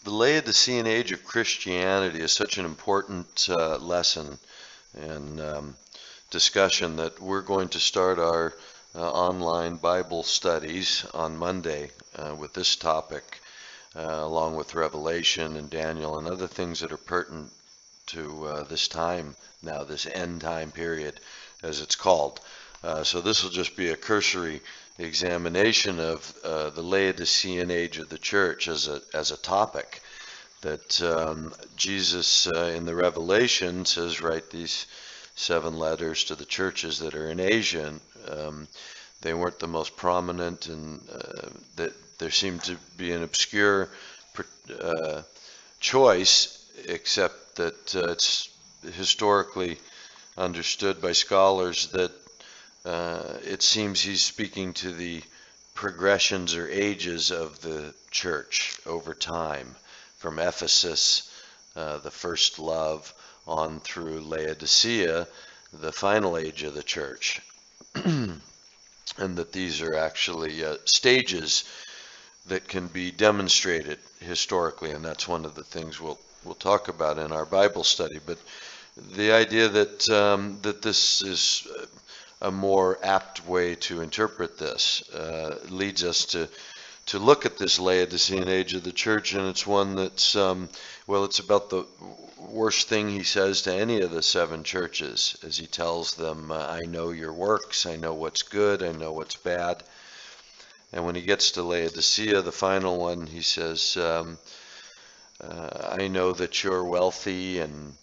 The Laodicean age of Christianity is such an important lesson and discussion that we're going to start our online Bible studies on Monday with this topic, along with Revelation and Daniel and other things that are pertinent to this time now, this end time period, as it's called. So this will just be a cursory examination of the Laodicean age of the church as a topic that Jesus in the Revelation says, write these 7 letters to the churches that are in Asia. And, they weren't the most prominent, and that there seemed to be an obscure choice, except that it's historically understood by scholars that it seems he's speaking to the progressions or ages of the church over time, from Ephesus, the first love, on through Laodicea, the final age of the church. And that these are actually stages that can be demonstrated historically, and that's one of the things we'll talk about in our Bible study. But the idea that that this is a more apt way to interpret this leads us to look at this Laodicean age of the church, and it's one that's it's about the worst thing he says to any of the 7 churches, as he tells them, I know your works, I know what's good, I know what's bad. And when he gets to Laodicea, the final one, he says, I know that you're wealthy and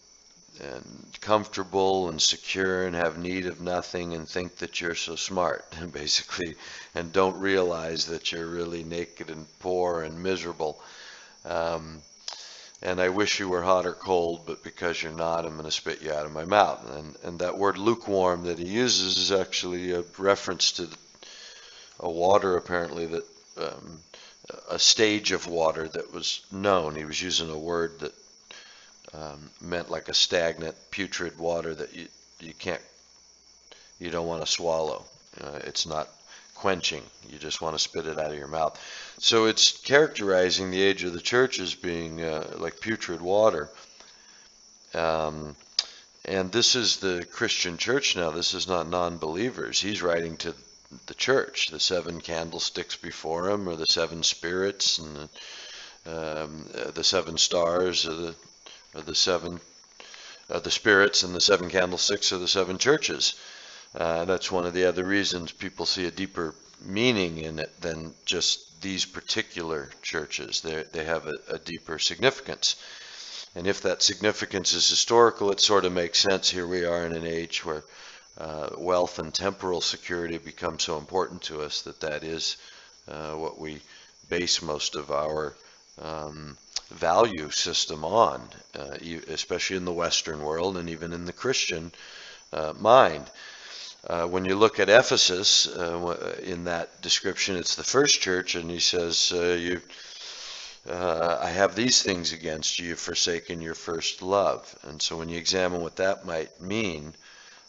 comfortable and secure and have need of nothing and think that you're so smart, and basically, and don't realize that you're really naked and poor and miserable. And I wish you were hot or cold, but because you're not, I'm going to spit you out of my mouth. And that word lukewarm that he uses is actually a reference to a water, apparently, that a stage of water that was known. He was using a word that meant like a stagnant, putrid water that you don't want to swallow. It's not quenching. You just want to spit it out of your mouth. So it's characterizing the age of the church as being like putrid water. And this is the Christian church now. This is not non-believers. He's writing to the church, the 7 candlesticks before him, or the 7 spirits, and the 7 stars, or the 7 the spirits, and the 7 candlesticks are the 7 churches. That's one of the other reasons people see a deeper meaning in it than just these particular churches. They have a deeper significance. And if that significance is historical, it sort of makes sense. Here we are in an age where wealth and temporal security become so important to us that is what we base most of our value system on, especially in the Western world and even in the Christian mind. When you look at Ephesus, in that description, it's the first church, and he says, I have these things against you, you've forsaken your first love. And so when you examine what that might mean,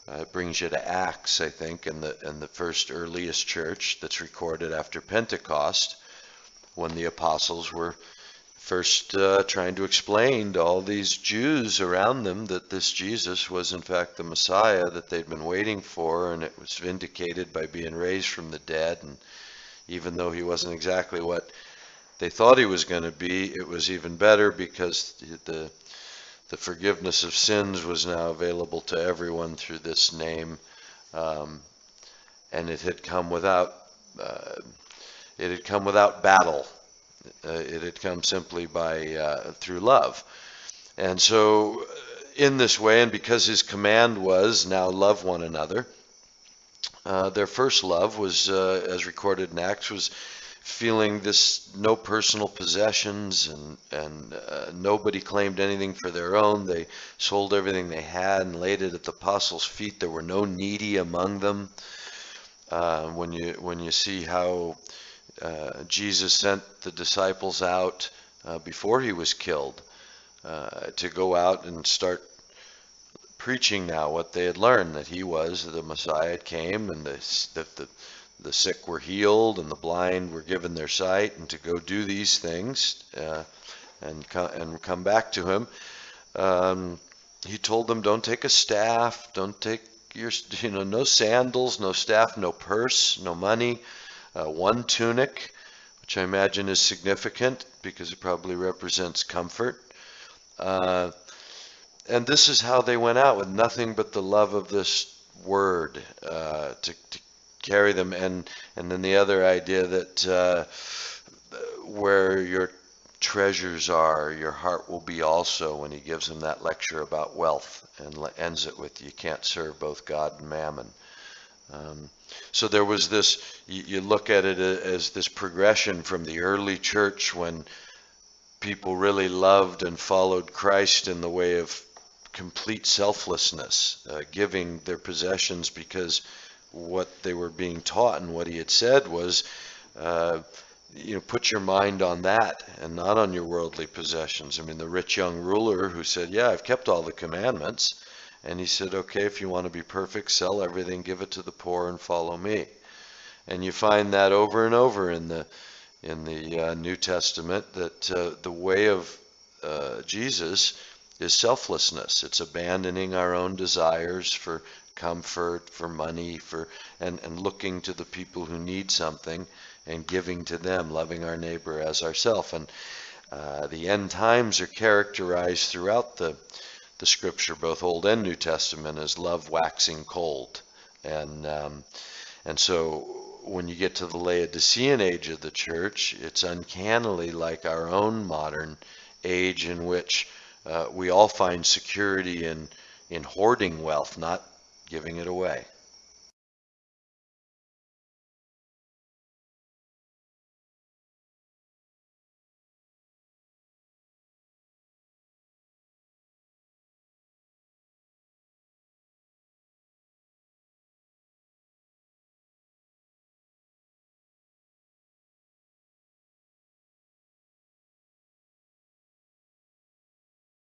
it brings you to Acts, I think, and the first earliest church that's recorded after Pentecost, when the apostles were first trying to explain to all these Jews around them that this Jesus was in fact the Messiah that they'd been waiting for, and it was vindicated by being raised from the dead. And even though he wasn't exactly what they thought he was going to be, it was even better because the forgiveness of sins was now available to everyone through this name, and it had come without battle. It had come simply through love. And so in this way, and because his command was, now love one another, their first love was, as recorded in Acts, was feeling this no personal possessions, and nobody claimed anything for their own. They sold everything they had and laid it at the apostles' feet. There were no needy among them. When you see how Jesus sent the disciples out before he was killed to go out and start preaching now what they had learned, that he was the Messiah, came, and that the sick were healed and the blind were given their sight, and to go do these things. and come back to him. He told them, don't take a staff, don't take no sandals, no staff, no purse, no money, one tunic, which I imagine is significant because it probably represents comfort. And this is how they went out, with nothing but the love of this word to carry them. And then the other idea that where your treasures are, your heart will be also, when he gives them that lecture about wealth and ends it with, you can't serve both God and mammon. So there was this, you look at it as this progression from the early church, when people really loved and followed Christ in the way of complete selflessness, giving their possessions, because what they were being taught and what he had said was, put your mind on that and not on your worldly possessions. I mean, the rich young ruler who said, yeah, I've kept all the commandments. And he said, okay, if you want to be perfect, sell everything, give it to the poor, and follow me. And you find that over and over in the New Testament, that the way of Jesus is selflessness. It's abandoning our own desires for comfort, for money, and looking to the people who need something and giving to them, loving our neighbor as ourselves. And the end times are characterized throughout the Scripture, both Old and New Testament, as love waxing cold. And so when you get to the Laodicean age of the church, it's uncannily like our own modern age, in which we all find security in hoarding wealth, not giving it away.